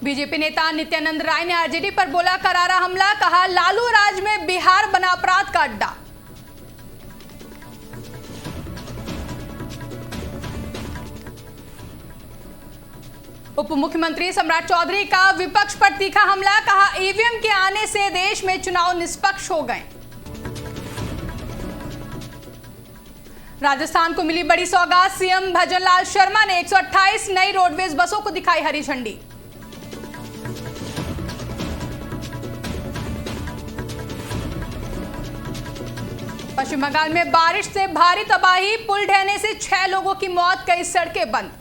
BJP नेता नित्यानंद राय ने RJD पर बोला करारा हमला, कहा लालू राज में बिहार बना अपराध का अड्डा। उप मुख्यमंत्री सम्राट चौधरी का विपक्ष पर तीखा हमला, कहा ईवीएम के आने से देश में चुनाव निष्पक्ष हो गए। राजस्थान को मिली बड़ी सौगात, सीएम भजनलाल शर्मा ने 128 नई रोडवेज बसों को दिखाई हरी झंडी। पश्चिम बंगाल में बारिश से भारी तबाही, पुल ढहने से 6 लोगों की मौत, कई सड़कें बंद।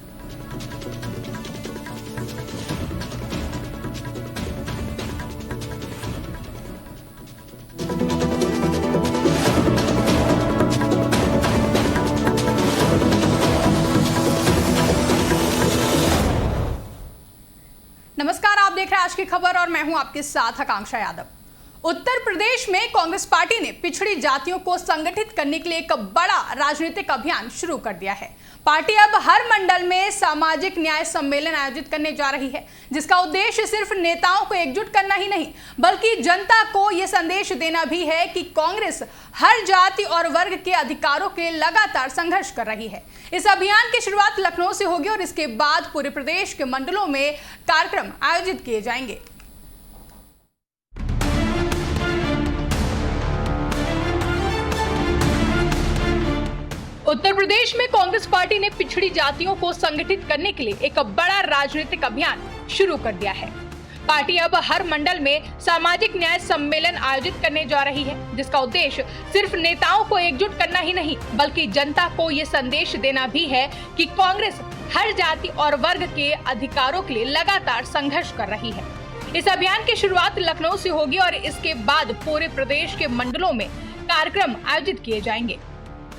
नमस्कार, आप देख रहे हैं आज की खबर और मैं हूं आपके साथ आकांक्षा यादव। उत्तर प्रदेश में कांग्रेस पार्टी ने पिछड़ी जातियों को संगठित करने के लिए एक बड़ा राजनीतिक अभियान शुरू कर दिया है। पार्टी अब हर मंडल में सामाजिक न्याय सम्मेलन आयोजित करने जा रही है, जिसका उद्देश्य सिर्फ नेताओं को एकजुट करना ही नहीं, बल्कि जनता को यह संदेश देना भी है कि कांग्रेस हर जाति और वर्ग के अधिकारों के लिए लगातार संघर्ष कर रही है। इस अभियान की शुरुआत लखनऊ से होगी और इसके बाद पूरे प्रदेश के मंडलों में कार्यक्रम आयोजित किए जाएंगे। उत्तर प्रदेश में कांग्रेस पार्टी ने पिछड़ी जातियों को संगठित करने के लिए एक बड़ा राजनीतिक अभियान शुरू कर दिया है। पार्टी अब हर मंडल में सामाजिक न्याय सम्मेलन आयोजित करने जा रही है, जिसका उद्देश्य सिर्फ नेताओं को एकजुट करना ही नहीं, बल्कि जनता को ये संदेश देना भी है कि कांग्रेस हर जाति और वर्ग के अधिकारों के लिए लगातार संघर्ष कर रही है। इस अभियान की शुरुआत लखनऊ से होगी और इसके बाद पूरे प्रदेश के मंडलों में कार्यक्रम आयोजित किए जाएंगे।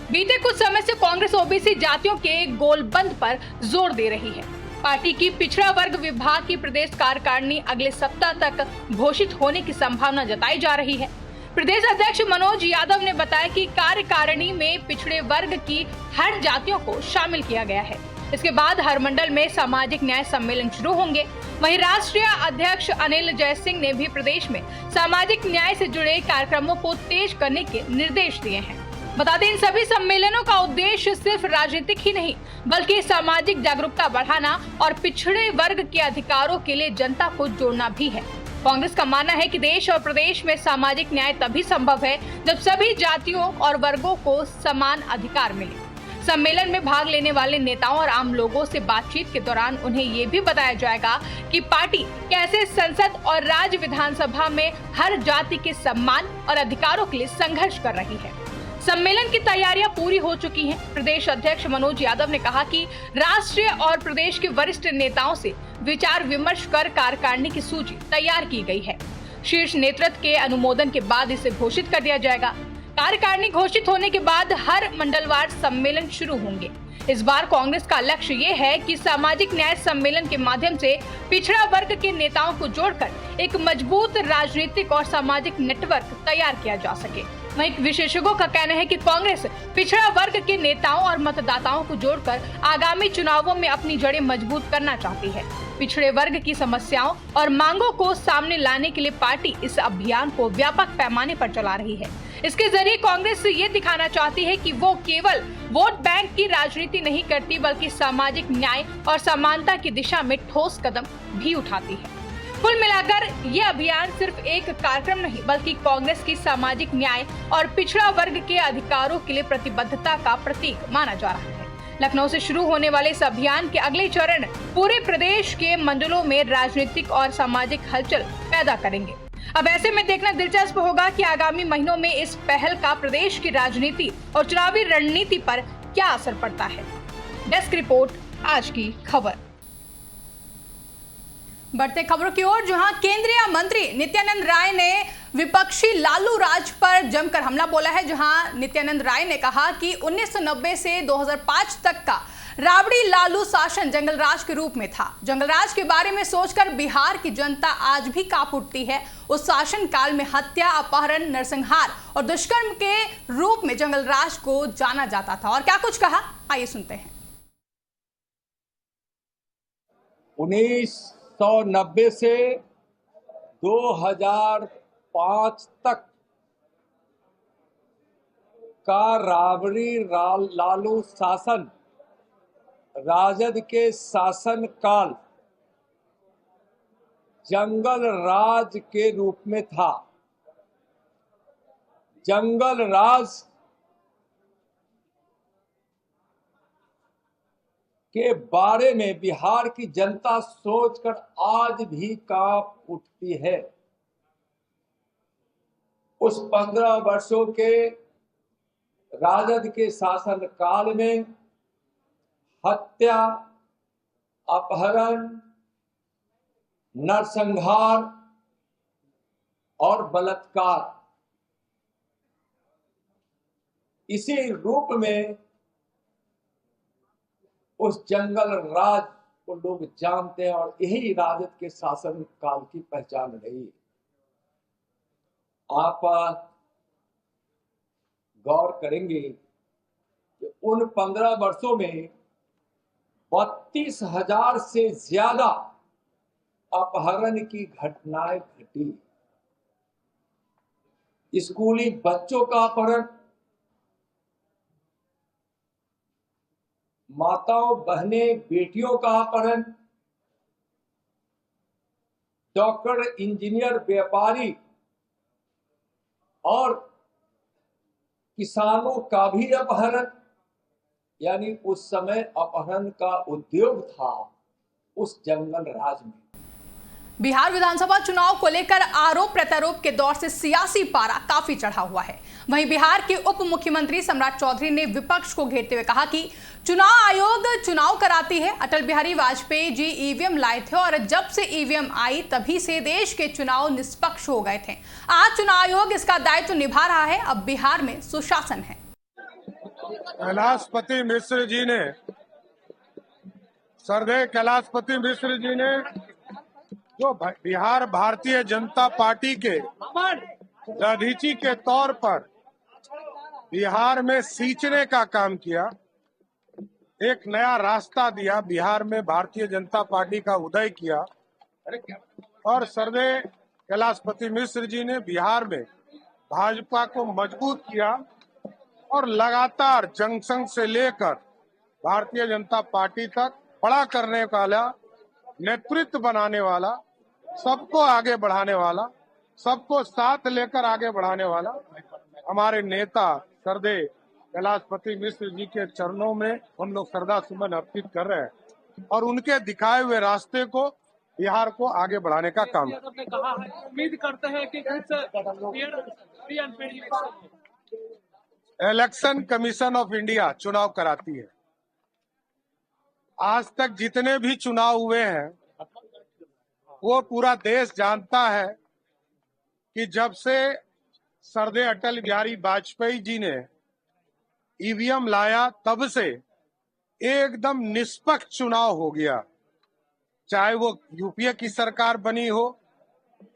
बीते कुछ समय से कांग्रेस ओबीसी जातियों के गोलबंद पर जोर दे रही है। पार्टी की पिछड़ा वर्ग विभाग की प्रदेश कार्यकारिणी अगले सप्ताह तक घोषित होने की संभावना जताई जा रही है। प्रदेश अध्यक्ष मनोज यादव ने बताया कि कार्यकारिणी में पिछड़े वर्ग की हर जातियों को शामिल किया गया है। इसके बाद हर मंडल में सामाजिक न्याय सम्मेलन शुरू होंगे। वहीं राष्ट्रीय अध्यक्ष अनिल जयसिंह ने भी प्रदेश में सामाजिक न्याय से जुड़े कार्यक्रमों को तेज करने के निर्देश दिए हैं। बता दें, इन सभी सम्मेलनों का उद्देश्य सिर्फ राजनीतिक ही नहीं, बल्कि सामाजिक जागरूकता बढ़ाना और पिछड़े वर्ग के अधिकारों के लिए जनता को जोड़ना भी है। कांग्रेस का मानना है कि देश और प्रदेश में सामाजिक न्याय तभी संभव है जब सभी जातियों और वर्गों को समान अधिकार मिले। सम्मेलन में भाग लेने वाले नेताओं और आम लोगों से बातचीत के दौरान उन्हें ये भी बताया जाएगा कि पार्टी कैसे संसद और राज्य विधानसभा में हर जाति के सम्मान और अधिकारों के लिए संघर्ष कर रही है। सम्मेलन की तैयारियां पूरी हो चुकी हैं। प्रदेश अध्यक्ष मनोज यादव ने कहा कि राष्ट्रीय और प्रदेश के वरिष्ठ नेताओं से विचार विमर्श कर कार्यकारिणी की सूची तैयार की गई है। शीर्ष नेतृत्व के अनुमोदन के बाद इसे घोषित कर दिया जाएगा। कार्यकारिणी घोषित होने के बाद हर मंडलवार सम्मेलन शुरू होंगे। इस बार कांग्रेस का लक्ष्य ये है कि सामाजिक न्याय सम्मेलन के माध्यम से पिछड़ा वर्ग के नेताओं को जोड़कर एक मजबूत राजनीतिक और सामाजिक नेटवर्क तैयार किया जा सके। वहीं विशेषज्ञों का कहना है कि कांग्रेस पिछड़ा वर्ग के नेताओं और मतदाताओं को जोड़कर आगामी चुनावों में अपनी जड़ें मजबूत करना चाहती है। पिछड़े वर्ग की समस्याओं और मांगों को सामने लाने के लिए पार्टी इस अभियान को व्यापक पैमाने पर चला रही है। इसके जरिए कांग्रेस ये दिखाना चाहती है कि वो केवल वोट बैंक की राजनीति नहीं करती, बल्कि सामाजिक न्याय और समानता की दिशा में ठोस कदम भी उठाती है। कुल मिलाकर ये अभियान सिर्फ एक कार्यक्रम नहीं, बल्कि कांग्रेस की सामाजिक न्याय और पिछड़ा वर्ग के अधिकारों के लिए प्रतिबद्धता का प्रतीक माना जा रहा है। लखनऊ से शुरू होने वाले इस अभियान के अगले चरण पूरे प्रदेश के मंडलों में राजनीतिक और सामाजिक हलचल पैदा करेंगे। अब ऐसे में देखना दिलचस्प होगा कि आगामी महीनों में इस पहल का प्रदेश की राजनीति और चुनावी रणनीति पर क्या असर पड़ता है। डेस्क रिपोर्ट, आज की खबर। बढ़ते खबरों की ओर, जहां केंद्रीय मंत्री नित्यानंद राय ने विपक्षी लालू राज पर जमकर हमला बोला है। जहां नित्यानंद राय ने कहा कि 1990 से 2005 तक का राबड़ी लालू शासन जंगल राज के रूप में था। जंगल राज के बारे में सोचकर बिहार की जनता आज भी कांप उठती है। उस शासन काल में हत्या, अपहरण, नरसंहार और दुष्कर्म के रूप में जंगल राज को जाना जाता था। और क्या कुछ कहा, आइए सुनते हैं। 1990 से 2005 तक का राबड़ी लालू शासन, राजद के शासन काल जंगल राज के रूप में था। जंगल राज के बारे में बिहार की जनता सोचकर आज भी कांप उठती है। उस 15 वर्षों के राजद के शासन काल में हत्या, अपहरण, नरसंहार और बलात्कार, इसी रूप में उस जंगल राज को लोग जानते हैं और यही राजद के शासन काल की पहचान रही है। आप गौर करेंगे कि उन 15 वर्षों में 32,000 से ज्यादा अपहरण की घटनाएं घटी। स्कूली बच्चों का अपहरण, माताओं, बहनें, बेटियों का अपहरण, डॉक्टर, इंजीनियर, व्यापारी और किसानों का भी अपहरण। यानी उस समय अपहरण का उद्योग था उस जंगल राज में। बिहार विधानसभा चुनाव को लेकर आरोप प्रत्यारोप के दौर से सियासी पारा काफी चढ़ा हुआ है। वहीं बिहार के उप मुख्यमंत्री सम्राट चौधरी ने विपक्ष को घेरते हुए कहा कि चुनाव आयोग चुनाव कराती है। अटल बिहारी वाजपेयी जी ईवीएम लाए थे और जब से ईवीएम आई तभी से देश के चुनाव निष्पक्ष हो गए थे। आज चुनाव आयोग इसका दायित्व निभा रहा है। अब बिहार में सुशासन है। कैलाशपति मिश्र जी ने, सरदेय कैलाशपति मिश्र जी ने जो बिहार भारतीय जनता पार्टी के दधीची के तौर पर बिहार में सींचने का काम किया, एक नया रास्ता दिया, बिहार में भारतीय जनता पार्टी का उदय किया और सरदेय कैलाशपति मिश्र जी ने बिहार में भाजपा को मजबूत किया और लगातार जंक्शन से लेकर भारतीय जनता पार्टी तक बड़ा करने वाला, नेतृत्व बनाने वाला, सबको आगे बढ़ाने वाला, सबको साथ लेकर आगे बढ़ाने वाला हमारे नेता सरदेय कैलाशपति मिश्र जी के चरणों में हम लोग श्रद्धा सुमन अर्पित कर रहे हैं और उनके दिखाए हुए रास्ते को बिहार को आगे बढ़ाने का काम। उम्मीद करते हैं कि इलेक्शन कमीशन ऑफ इंडिया चुनाव कराती है। आज तक जितने भी चुनाव हुए हैं वो पूरा देश जानता है कि जब से सरदेय अटल बिहारी वाजपेयी जी ने ईवीएम लाया तब से एकदम निष्पक्ष चुनाव हो गया। चाहे वो यूपीए की सरकार बनी हो,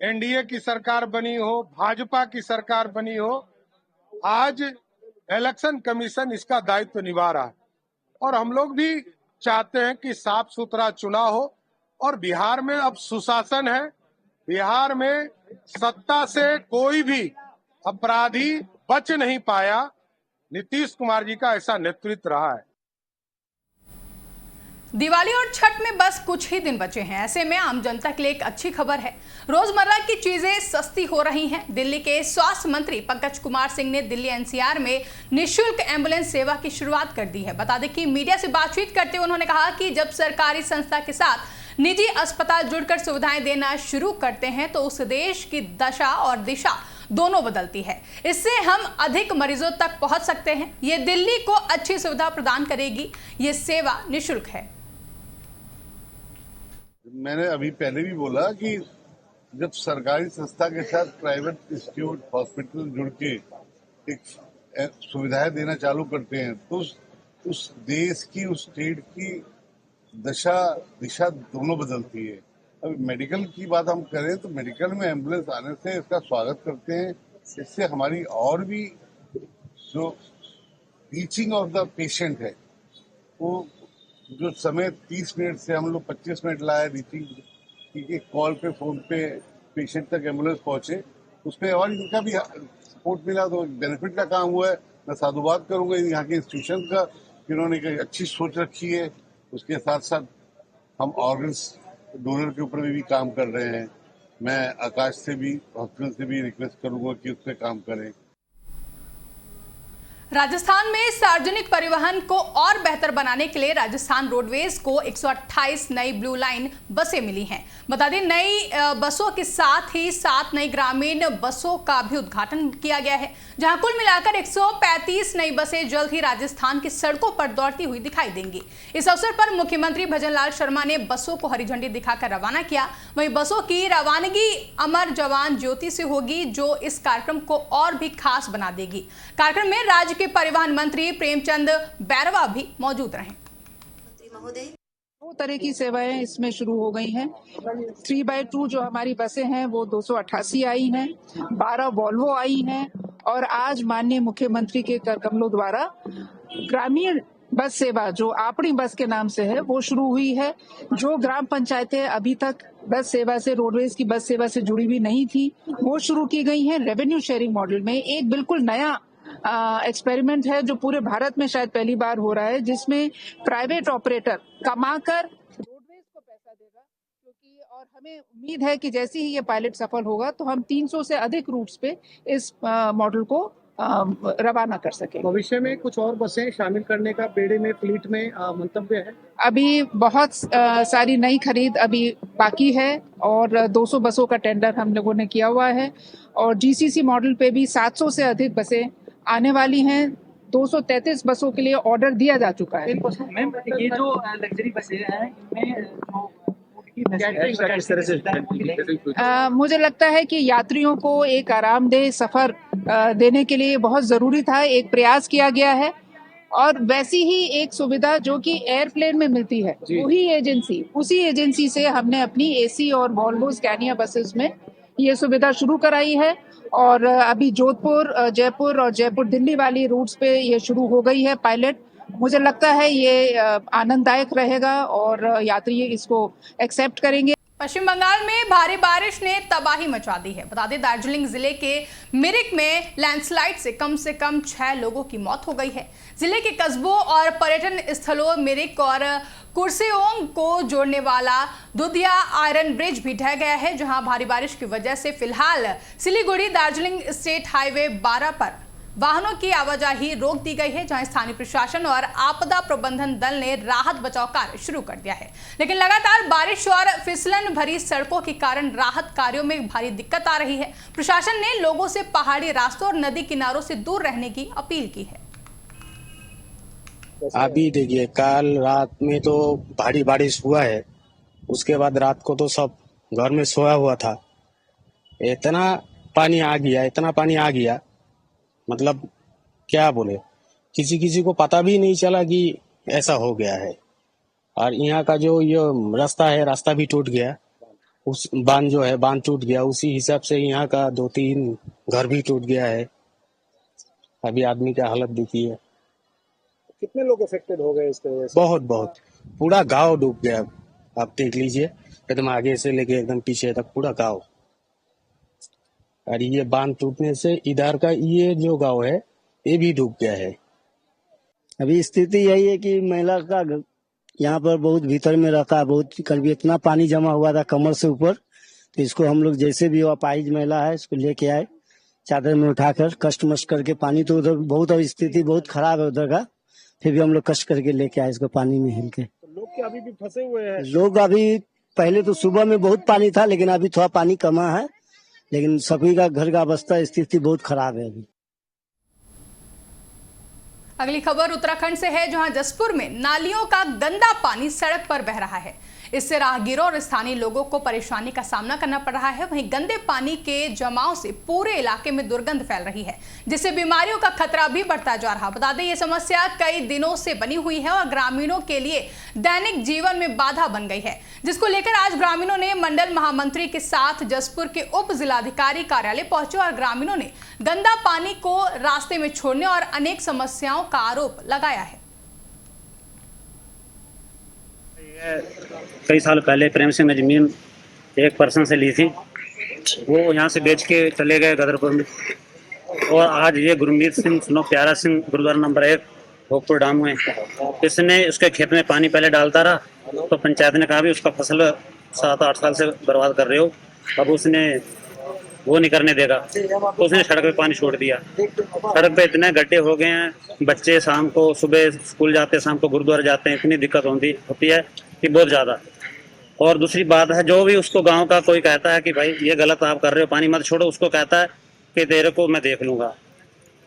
एनडीए की सरकार बनी हो, भाजपा की सरकार बनी हो, आज इलेक्शन कमीशन इसका दायित्व निभा रहा है और हम लोग भी चाहते हैं कि साफ सुथरा चुनाव हो और बिहार में अब सुशासन है। बिहार में सत्ता से कोई भी अपराधी बच नहीं पाया। नीतीश कुमार जी का ऐसा नेतृत्व रहा है। दिवाली और छठ में बस कुछ ही दिन बचे हैं। ऐसे में आम जनता के लिए एक अच्छी खबर है। रोजमर्रा की चीजें सस्ती हो रही हैं। दिल्ली के स्वास्थ्य मंत्री पंकज कुमार सिंह ने दिल्ली एनसीआर में निःशुल्क एम्बुलेंस सेवा की शुरुआत कर दी है। बता दें कि मीडिया से बातचीत करते हुए उन्होंने कहा कि जब सरकारी संस्था के साथ निजी अस्पताल जुड़कर सुविधाएं देना शुरू करते हैं तो उस देश की दशा और दिशा दोनों बदलती है। इससे हम अधिक मरीजों तक पहुंच सकते हैं। ये दिल्ली को अच्छी सुविधा प्रदान करेगी। ये सेवा निःशुल्क है। मैंने अभी पहले भी बोला कि जब सरकारी संस्था के साथ प्राइवेट इंस्टीट्यूट, हॉस्पिटल जुड़ के एक सुविधाएं देना चालू करते हैं तो उस देश की, उस स्टेट की दशा दिशा दोनों बदलती है। अभी मेडिकल की बात हम करें तो मेडिकल में एम्बुलेंस आने से इसका स्वागत करते हैं। इससे हमारी और भी जो रीचिंग ऑफ द पेशेंट है, वो जो समय 30 मिनट से हम लोग 25 मिनट लाए रीचिंग, कि एक कॉल पे फोन पे पेशेंट तक एम्बुलेंस पहुंचे, उसमें और इनका भी सपोर्ट मिला, तो बेनिफिट का काम हुआ है। मैं साधुवाद करूंगा यहाँ के इंस्टीट्यूशन का, जिन्होंने एक अच्छी सोच रखी है। उसके साथ साथ हम ऑर्गन्स डोनर के ऊपर भी काम कर रहे हैं। मैं आकाश से भी, हॉस्पिटल से भी रिक्वेस्ट करूंगा कि उस पर काम करें। राजस्थान में सार्वजनिक परिवहन को और बेहतर बनाने के लिए राजस्थान रोडवेज को 128 नई ब्लू लाइन बसें मिली हैं। बता दें, नई बसों के साथ ही 7 नई ग्रामीण बसों का भी उद्घाटन किया गया है, जहां कुल मिलाकर 135 नई बसें जल्द ही राजस्थान की सड़कों पर दौड़ती हुई दिखाई देंगी। इस अवसर पर मुख्यमंत्री भजनलाल शर्मा ने बसों को हरी झंडी दिखाकर रवाना किया। वहीं बसों की रवानगी अमर जवान ज्योति से होगी, जो इस कार्यक्रम को और भी खास बना देगी। कार्यक्रम में राज्य के परिवहन मंत्री प्रेमचंद बैरवा भी मौजूद रहे। 2 तरह की सेवाएं इसमें शुरू हो गई हैं। 3x2 जो हमारी बसें हैं वो 288 आई हैं, 12 वॉल्वो आई हैं और आज माननीय मुख्यमंत्री के कर कमलों द्वारा ग्रामीण बस सेवा जो आपणी बस के नाम से है वो शुरू हुई है। जो ग्राम पंचायतें अभी तक बस सेवा से, रोडवेज की बस सेवा से जुड़ी हुई नहीं थी, वो शुरू की गई हैं रेवेन्यू शेयरिंग मॉडल में। एक बिल्कुल नया एक्सपेरिमेंट है जो पूरे भारत में शायद पहली बार हो रहा है, जिसमें प्राइवेट ऑपरेटर कमाकर रोडवेज को पैसा देगा, क्योंकि और हमें उम्मीद है कि जैसे ही ये पायलट सफल होगा तो हम 300 से अधिक रूट्स पे इस मॉडल को रवाना कर सके। भविष्य में कुछ और बसें शामिल करने का बेड़े में, फ्लीट में मंतव्य है। अभी बहुत सारी नई खरीद अभी बाकी है और 200 बसों का टेंडर हम लोगों ने किया हुआ है और जीसीसी मॉडल पे भी 700 से अधिक बसें आने वाली हैं। 233 बसों के लिए ऑर्डर दिया जा चुका है। मैम, ये जो लग्जरी बसें हैं इनमें मुझे लगता है कि यात्रियों को एक आरामदेह सफर देने के लिए बहुत जरूरी था, एक प्रयास किया गया है और वैसी ही एक सुविधा जो कि एयरप्लेन में मिलती है, उसी एजेंसी से हमने अपनी एसी और वॉल्वो स्कैनिया बसेस में ये सुविधा शुरू कराई है और अभी जोधपुर, जयपुर और जयपुर दिल्ली वाली रूट्स पे ये शुरू हो गई है पायलट। मुझे लगता है ये आनंददायक रहेगा और यात्री इसको एक्सेप्ट करेंगे। पश्चिम बंगाल में भारी बारिश ने तबाही मचा दी है। बता दें, दार्जिलिंग जिले के मिरिक में लैंडस्लाइड से कम 6 लोगों की मौत हो गई है। जिले के कस्बों और पर्यटन स्थलों मिरिक और कुर्सेओंग को जोड़ने वाला दुधिया आयरन ब्रिज भी ढह गया है, जहां भारी बारिश की वजह से फिलहाल सिलीगुड़ी दार्जिलिंग स्टेट हाईवे 12 पर वाहनों की आवाजाही रोक दी गई है, जहां स्थानीय प्रशासन और आपदा प्रबंधन दल ने राहत बचाव कार्य शुरू कर दिया है। लेकिन लगातार बारिश और फिसलन भरी सड़कों के कारण राहत कार्यों में भारी दिक्कत आ रही है। प्रशासन ने लोगों से पहाड़ी रास्तों और नदी किनारों से दूर रहने की अपील की है। अभी देखिए, कल रात में तो भारी बारिश हुआ है, उसके बाद रात को तो सब घर में सोया हुआ था। इतना पानी आ गया, मतलब क्या बोले, किसी को पता भी नहीं चला कि ऐसा हो गया है। और यहाँ का जो ये रास्ता भी टूट गया, उस बांध टूट गया, उसी हिसाब से यहाँ का 2-3 घर भी टूट गया है। अभी आदमी का हालत देखिए। कितने लोग अफेक्टेड हो गए इसके वजह से? बहुत पूरा गांव डूब गया। आप देख लीजिए, एकदम आगे से लेके एकदम पीछे तक पूरा गांव। और ये बांध टूटने से इधर का ये जो गांव है ये भी डूब गया है। अभी स्थिति यही है कि महिला का यहाँ पर बहुत भीतर में रहता है, बहुत करीब इतना पानी जमा हुआ था कमर से ऊपर, तो इसको हम लोग जैसे भी अपाहिज महिला है इसको लेके आए, चादर में उठाकर कष्ट मष्ट करके। पानी तो उधर बहुत, अब स्थिति बहुत खराब है उधर का, फिर भी हम लोग कष्ट करके लेके आए इसको पानी में हिल के। लोग क्या अभी भी फंसे हुए हैं? लोग अभी, पहले तो सुबह में बहुत पानी था लेकिन अभी थोड़ा पानी कमा है, लेकिन सभी का घर का अवस्था स्थिति बहुत खराब है अभी। अगली खबर उत्तराखंड से है, जहां जसपुर में नालियों का गंदा पानी सड़क पर बह रहा है। इससे राहगीरों और स्थानीय लोगों को परेशानी का सामना करना पड़ रहा है। वहीं गंदे पानी के जमाव से पूरे इलाके में दुर्गंध फैल रही है, जिससे बीमारियों का खतरा भी बढ़ता जा रहा। बता दें, ये समस्या कई दिनों से बनी हुई है और ग्रामीणों के लिए दैनिक जीवन में बाधा बन गई है, जिसको लेकर आज ग्रामीणों ने मंडल महामंत्री के साथ जसपुर के उप जिलाधिकारी कार्यालय पहुंचे और ग्रामीणों ने गंदा पानी को रास्ते में छोड़ने और अनेक समस्याओं का आरोप लगाया है। कई साल पहले प्रेम सिंह में जमीन एक पर्सन से ली थी, वो यहाँ से बेच के चले गए गदरपुर में। और आज ये गुरमीत सिंह सुनो प्यारा सिंह गुरुद्वारा नंबर 1 भोगपुर डाम में, इसने उसके खेत में पानी पहले डालता रहा, तो पंचायत ने कहा भी उसका फसल 7-8 साल से बर्बाद कर रहे हो, अब उसने वो नहीं करने देगा, तो उसने सड़क पे पानी छोड़ दिया। सड़क पे इतने गड्ढे हो गए हैं, बच्चे शाम को सुबह स्कूल जाते हैं, शाम को गुरुद्वारा जाते हैं, इतनी दिक्कत होती है कि बहुत ज़्यादा। और दूसरी बात है, जो भी उसको गांव का कोई कहता है कि भाई ये गलत आप कर रहे हो, पानी मत छोड़ो, उसको कहता है कि तेरे को मैं देख लूँगा।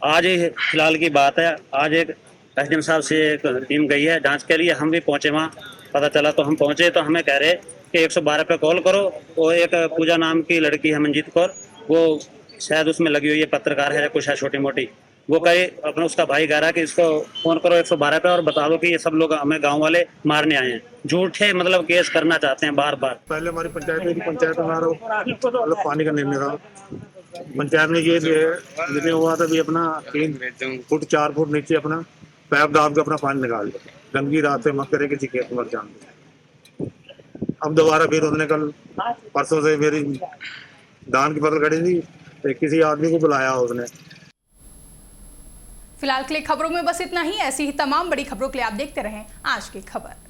आज ही फिलहाल की बात है, आज एक एसडीएम साहब से एक टीम गई है जांच के लिए, हम भी पहुंचे वहाँ, पता चला तो हम पहुंचे तो हमें कह रहे कि 112 पे कॉल करो। वो एक पूजा नाम की लड़की है मनजीत कौर, वो शायद उसमें लगी हुई है, पत्रकार है कुछ है छोटी मोटी, वो कहे अपना उसका भाई कह रहा है कि इसको फोन करो 112 पे और बता दो कि ये सब लोग हमें गांव वाले मारने आए हैं। झूठे मतलब केस करना चाहते हैं बार बार। पहले हमारी पंचायत में मतलब पानी का निर्णय था, पंचायत ने ये निर्णय हुआ था भी अपना 3 फुट 4 फुट नीचे अपना पैप दाब के अपना पानी निकाल लिया, गंदगी रात से मत करे किसी खेत में जान। अब दोबारा फिर उन्होंने कल परसों से मेरी धान की फसल खड़ी थी, तो किसी आदमी को बुलाया उसने। फिलहाल के लिए खबरों में बस इतना ही। ऐसी ही तमाम बड़ी खबरों के लिए आप देखते रहें आज की खबर।